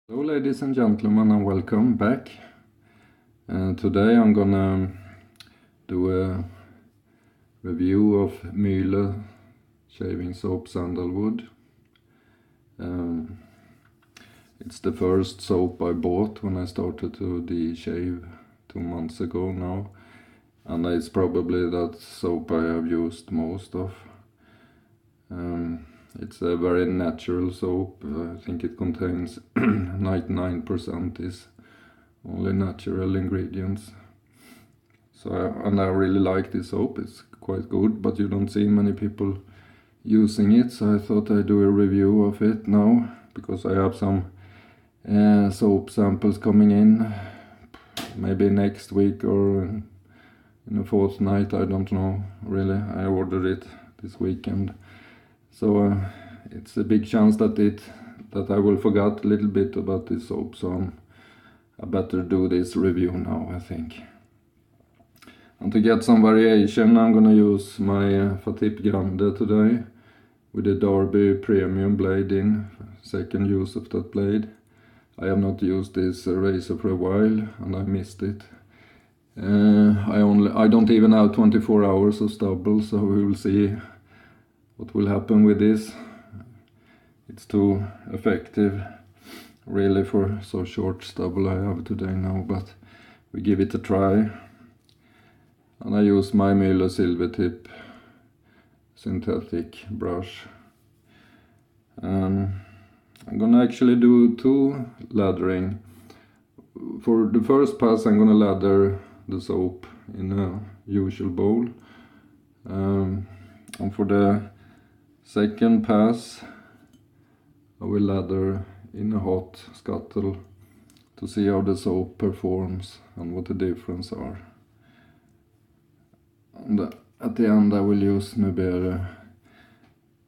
Hello ladies and gentlemen, and welcome back. Today I'm gonna do a review of Muhle shaving soap Sandalwood. It's the first soap I bought when I started to de-shave 2 months ago now, and it's probably that soap I have used most of. It's a very natural soap. I think it contains 99% is only natural ingredients. And I really like this soap. It's quite good, but you don't see many people using it, so I thought I'd do a review of it now, because I have some soap samples coming in, maybe next week or in a fortnight, I don't know really. I ordered it this weekend. So it's a big chance that I will forget a little bit about this soap, so I better do this review now, I think. And to get some variation, I'm gonna use my Fatip Grande today with the Derby premium blade in, second use of that blade. I have not used this razor for a while and I missed it. I don't even have 24 hours of stubble, so we will see what will happen with this. It's too effective really for so short stubble I have today now, but we give it a try. And I use my Muhle Silvertip synthetic brush. I'm gonna actually do 2 lathering. For the first pass I'm gonna lather the soap in a usual bowl, and for the second pass I will lather in a hot scuttle to see how the soap performs and what the difference are. And at the end I will use Noberu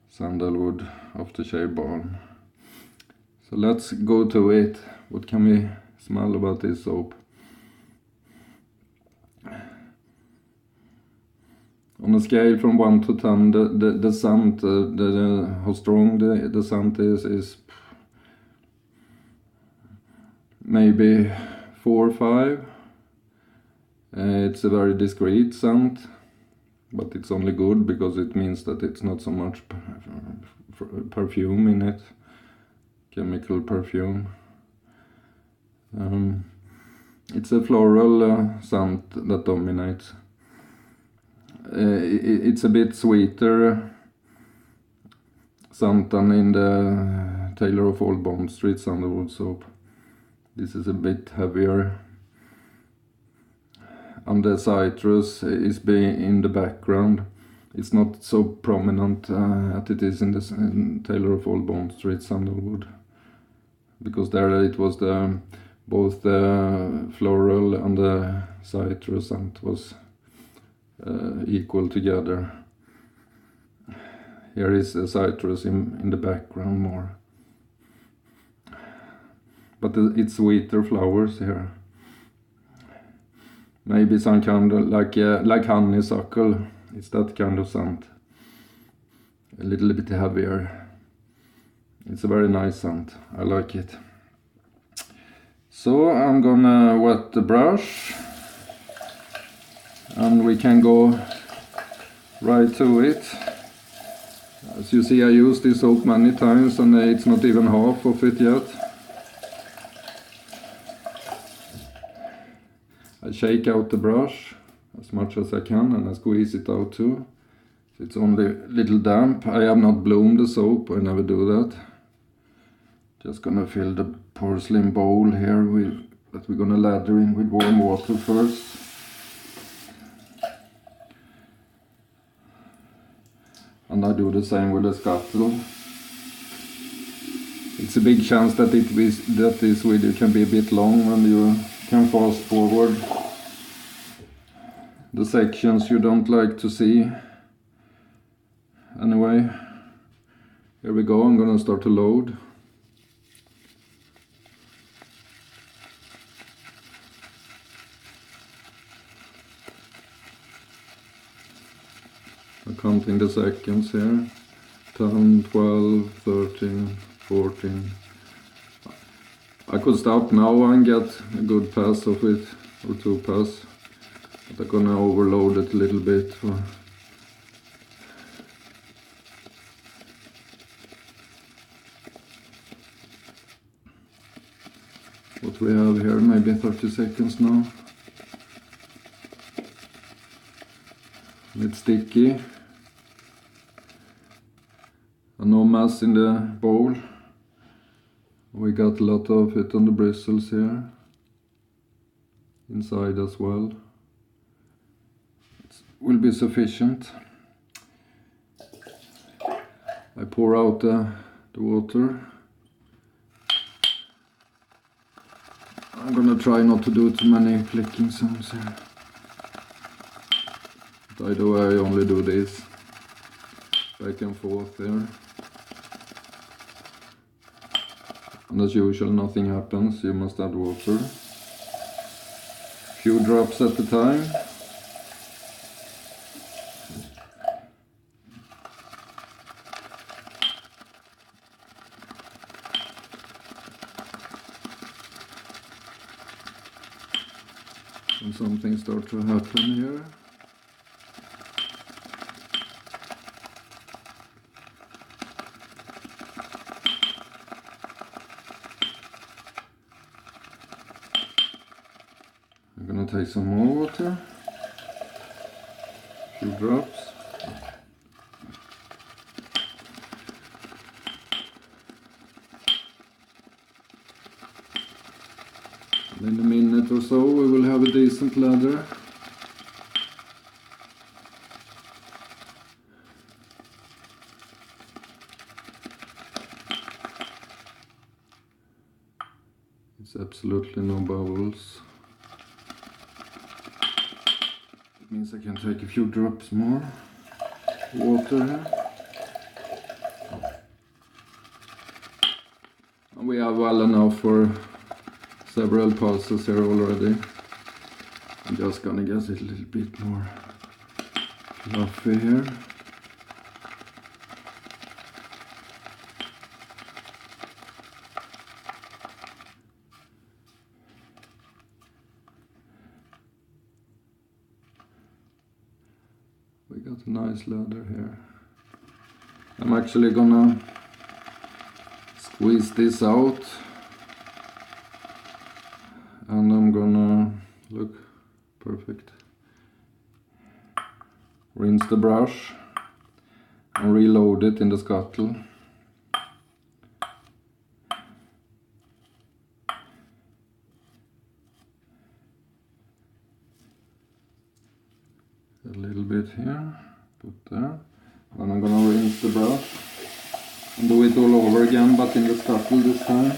Sandalwood aftershave balm. So let's go to it. What can we smell about this soap? On a scale from 1 to 10, the scent, how strong the scent is maybe 4 or 5. It's a very discreet scent, but it's only good because it means that it's not so much perfume in it, chemical perfume. It's a floral scent that dominates. It's a bit sweeter scent than in the Taylor of Old Bond Street Sandalwood soap. This is a bit heavier, and the citrus is in the background. It's not so prominent as it is in the Taylor of Old Bond Street Sandalwood, because there it was both the floral and the citrus scent was equal together. Here is the citrus in the background more, but it's sweeter flowers here. Maybe some kind of like honeysuckle. It's that kind of scent. A little bit heavier. It's a very nice scent. I like it. So I'm gonna wet the brush, and we can go right to it. As you see, I used this soap many times and it's not even half of it yet. I shake out the brush as much as I can and I squeeze it out too. It's only a little damp. I have not bloomed the soap, I never do that. Just gonna fill the porcelain bowl here that we're gonna lather in with warm water first. And I do the same with the scuttle. It's a big chance that this video can be a bit long, and you can fast forward the sections you don't like to see. Anyway, here we go. I'm gonna start to load. I'm counting the seconds here. 10, 12, 13, 14. I could stop now and get a good pass of it, or 2 pass, but I'm gonna overload it a little bit. What we have here, maybe 30 seconds now. It's sticky. And no mass in the bowl. We got a lot of it on the bristles here. Inside as well. It will be sufficient. I pour out the water. I'm gonna try not to do too many clicking sounds here. By the way, I only do this back and forth there. And as usual, nothing happens. You must add water. Few drops at a time. And something starts to happen here. I'm gonna take some more water, a few drops. And in a minute or so we will have a decent lather. It's absolutely no bubbles. It means I can take a few drops more water here. And we have well enough for several passes here already. I'm just gonna get it a little bit more fluffy here. We got a nice lather here. I'm actually gonna squeeze this out. And I'm gonna, look, perfect. Rinse the brush and reload it in the scuttle. A little bit here, put there. Then I'm gonna rinse the brush and do it all over again, but in the scuttle this time.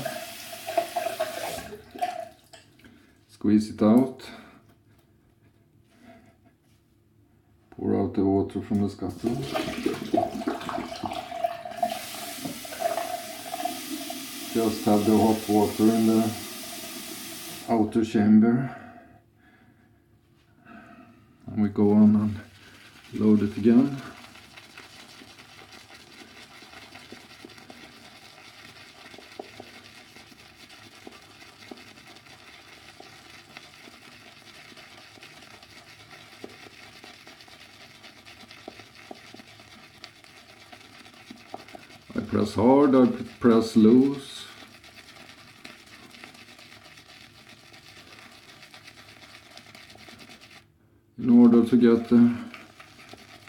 Squeeze it out. Pour out the water from the scuttle. Just have the hot water in the outer chamber. And we go on and load it again. I press hard, I press loose. In order to get the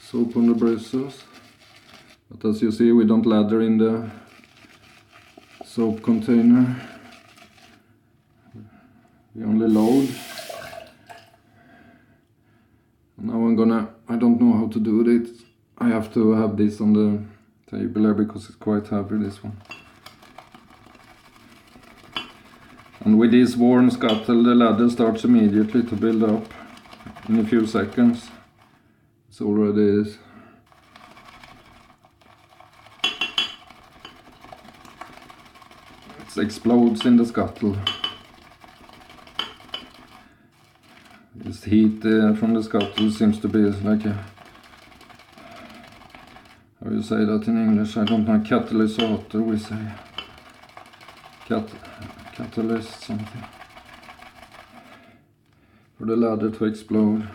soap on the bristles. But as you see, we don't lather in the soap container. We only load. And now I don't know how to do it. I have to have this on the table here because it's quite heavy, this one. And with this warm scuttle, the lather starts immediately to build up. In a few seconds, it's already is. It explodes in the scuttle. This heat from the scuttle seems to be like a, how you say that in English? I don't know, katalysator we say. catalyst, something for the lather to explode.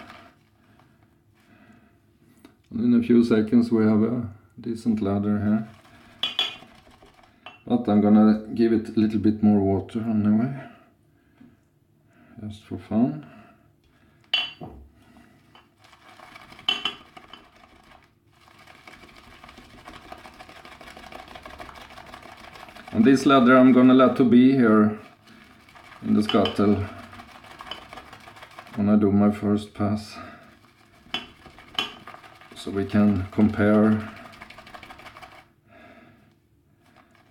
And in a few seconds we have a decent lather here. But I'm gonna give it a little bit more water anyway, just for fun. And this lather I'm gonna let to be here in the scuttle when I do my first pass, so we can compare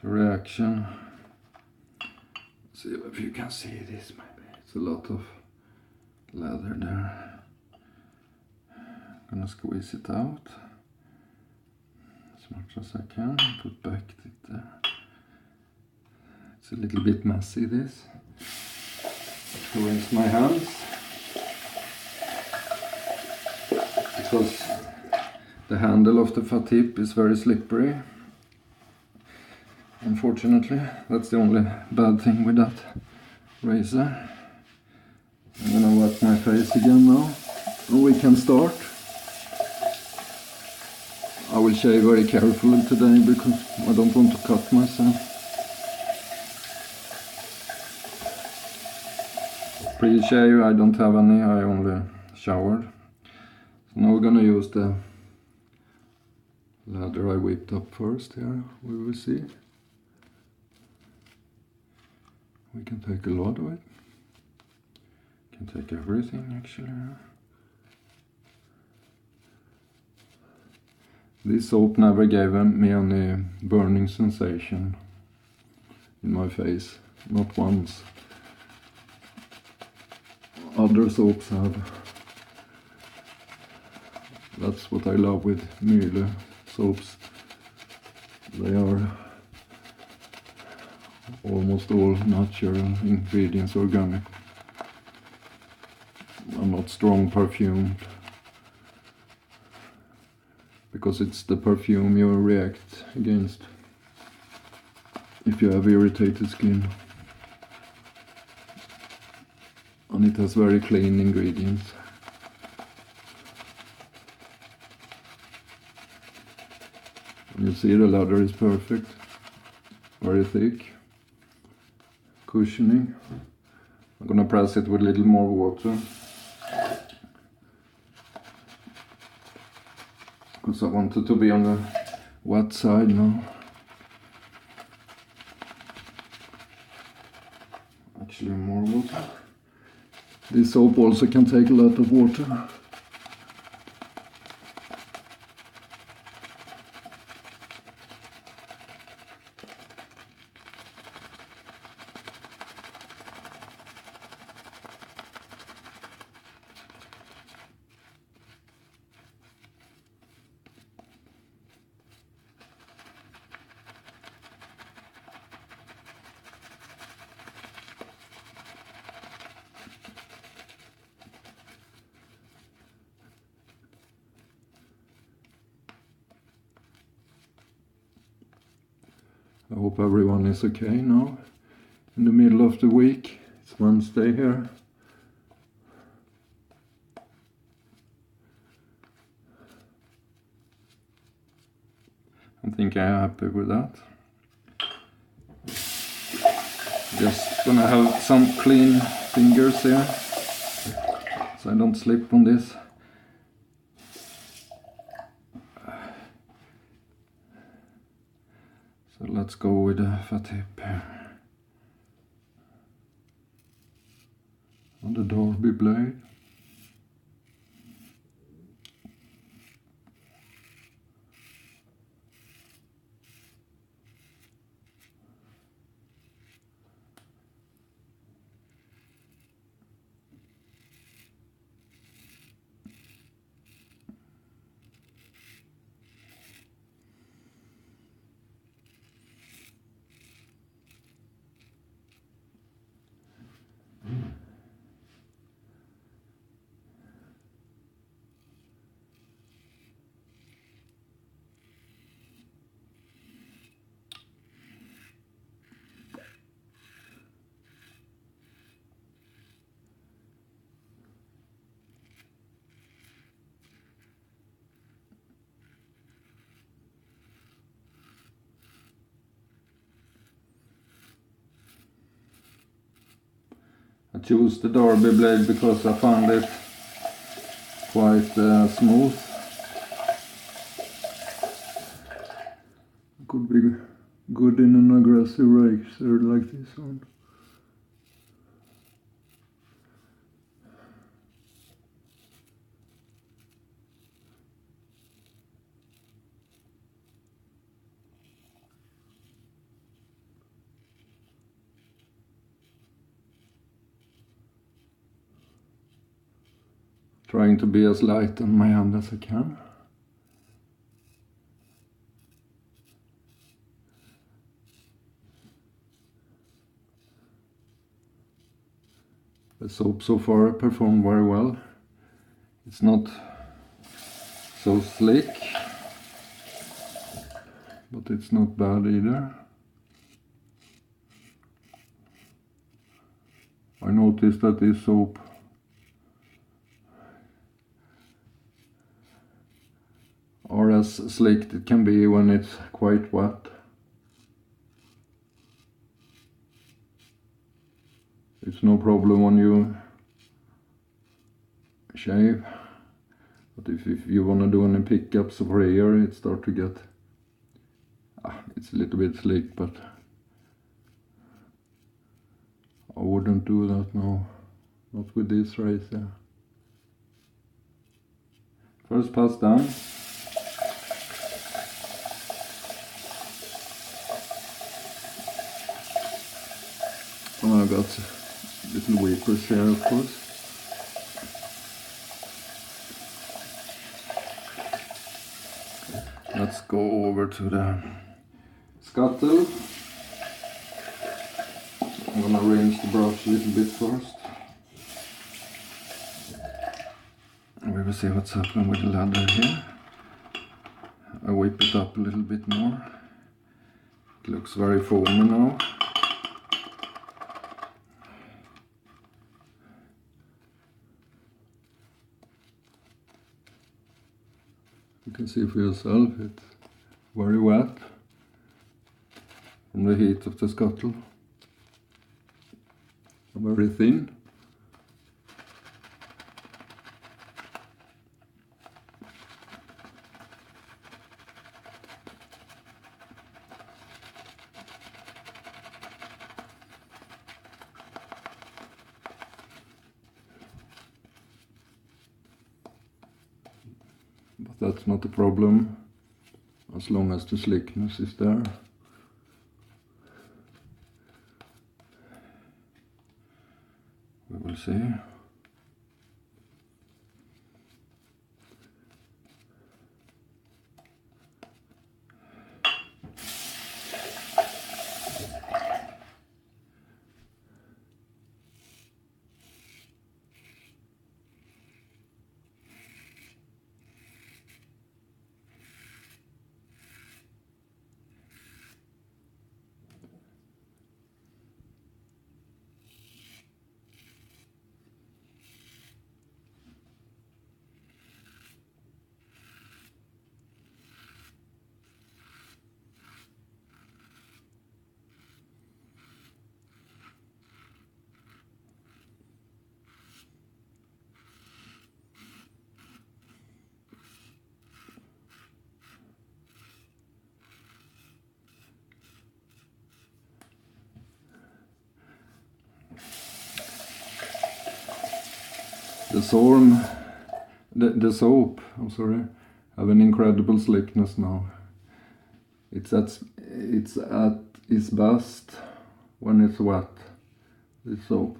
the reaction. See if you can see this, maybe. It's a lot of lather there. I'm gonna squeeze it out as much as I can, put back it there. It's a little bit messy, this. To rinse my hands, because the handle of the Fatip is very slippery. Unfortunately, that's the only bad thing with that razor. I'm gonna wet my face again now, and we can start. I will shave very carefully today because I don't want to cut myself. Pre-shave I don't have any, I only showered. So now we're gonna use the lather I whipped up first here, we will see. We can take a lot of it. Can take everything actually. This soap never gave me any burning sensation in my face, not once. Other soaps have. That's what I love with Muhle soaps. They are almost all natural ingredients, organic, and not strong perfumed, because it's the perfume you react against if you have irritated skin. And it has very clean ingredients. And you see the lather is perfect, very thick, cushioning. I'm gonna press it with a little more water, because I want it to be on the wet side now. Actually more water. This soap also can take a lot of water. I hope everyone is okay now. In the middle of the week, it's Wednesday here. I think I'm happy with that. Just gonna have some clean fingers here, so I don't slip on this. So let's go with the Fatip here. On the Derby blade. chose the Derby blade because I found it quite smooth. Could be good in an aggressive razor like this one. Trying to be as light on my hand as I can. The soap so far performed very well. It's not so slick, but it's not bad either. I noticed that this soap are as slick it can be when it's quite wet. It's no problem when you shave, but if you want to do any pickups over here, it starts to get, it's a little bit slick, but I wouldn't do that now, not with this razor. First pass done. Oh, I got little weepers here, of course. Let's go over to the scuttle. I'm gonna rinse the brush a little bit first. We will see what's happening with the lather here. I whip it up a little bit more. It looks very foamy now. You can see for yourself, it's very wet from the heat of the scuttle. Very thin. But that's not a problem as long as the slickness is there. We will see. The soap, I'm sorry, have an incredible slickness now. It's at its best when it's wet, this soap.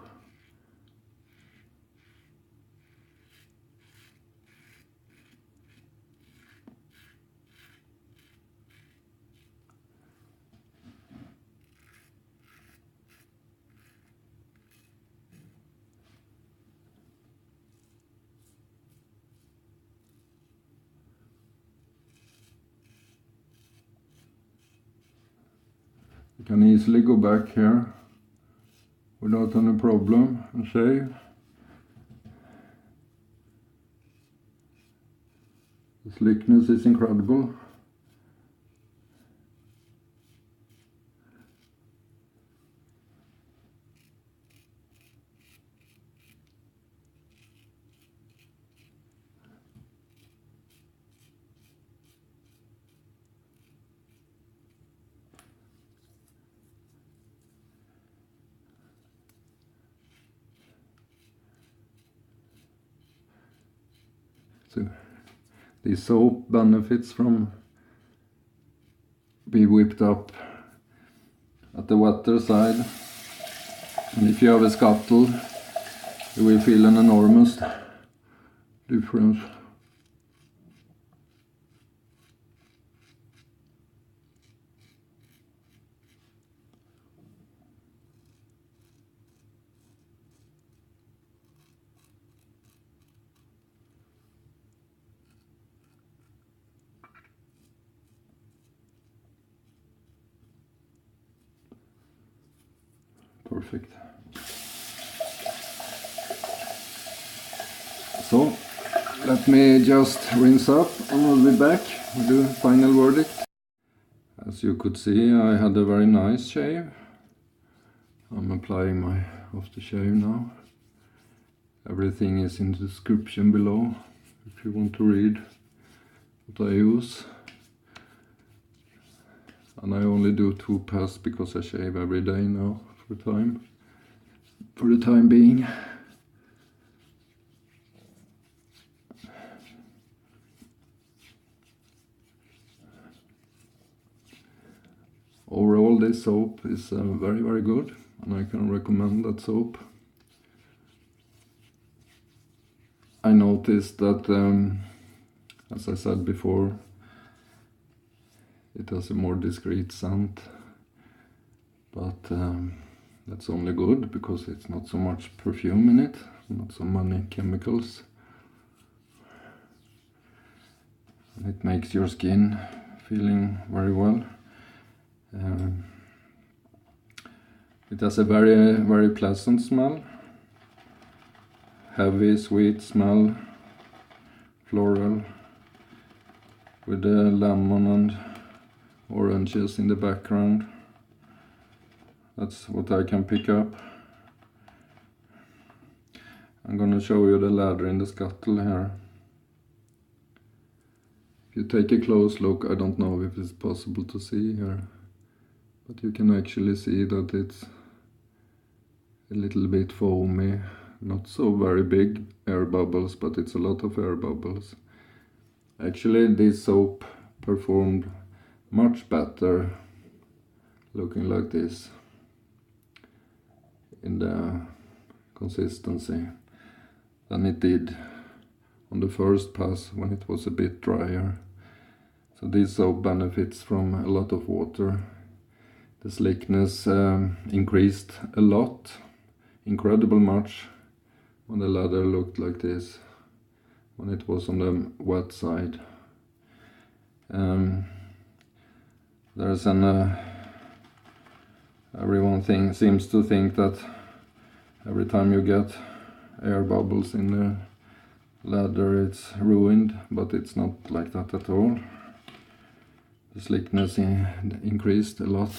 You can easily go back here without any problem and shave. The slickness is incredible. So the soap benefits from be whipped up at the wetter side, and if you have a scuttle you will feel an enormous difference. Perfect. So let me just rinse up and I'll be back with the final verdict. As you could see, I had a very nice shave. I'm applying my aftershave now. Everything is in the description below if you want to read what I use. And I only do 2 passes because I shave every day now for the time being. Overall, this soap is very good, and I can recommend that soap. I noticed that, as I said before, it has a more discreet scent, but that's only good because it's not so much perfume in it, not so many chemicals, and it makes your skin feeling very well. It has a very pleasant smell, heavy sweet smell, floral, with the lemon and oranges in the background. That's what I can pick up. I'm gonna show you the lather in the scuttle here. If you take a close look, I don't know if it's possible to see here, but you can actually see that it's a little bit foamy, not so very big air bubbles, but it's a lot of air bubbles. Actually, this soap performed much better looking like this in the consistency than it did on the first pass when it was a bit drier. So this soap benefits from a lot of water. The slickness increased a lot, incredible much, when the lather looked like this, when it was on the wet side. There's an everyone seems to think that every time you get air bubbles in the lather it's ruined, but it's not like that at all. The slickness increased a lot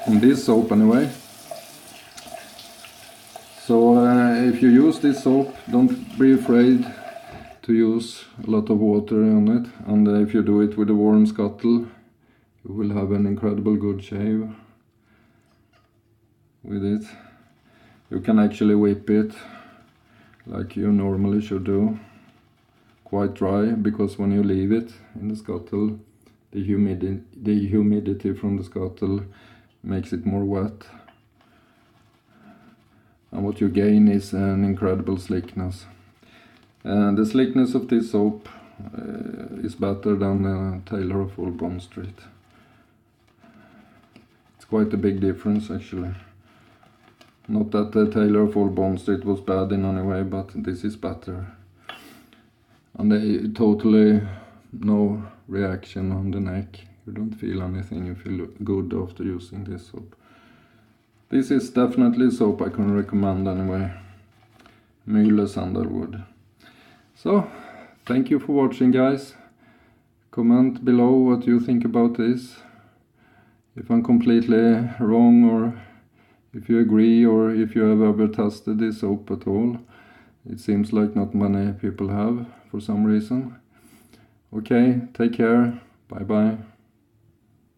on this soap anyway. So if you use this soap, don't be afraid to use a lot of water on it, and if you do it with a warm scuttle you will have an incredible good shave with it. You can actually whip it like you normally should do, quite dry, because when you leave it in the scuttle, the humidity from the scuttle makes it more wet, and what you gain is an incredible slickness. And the slickness of this soap is better than Taylor of Old Bond Street. It's quite a big difference actually. Not that the Taylor of Old Bond Street was bad in any way, but this is better. And they totally no reaction on the neck. You don't feel anything, you feel good after using this soap. This is definitely a soap I can recommend anyway. Muhle Sandalwood. So, thank you for watching, guys. Comment below what you think about this. If I'm completely wrong, or if you agree, or if you have ever tested this soap at all. It seems like not many people have for some reason. Okay, take care. Bye bye.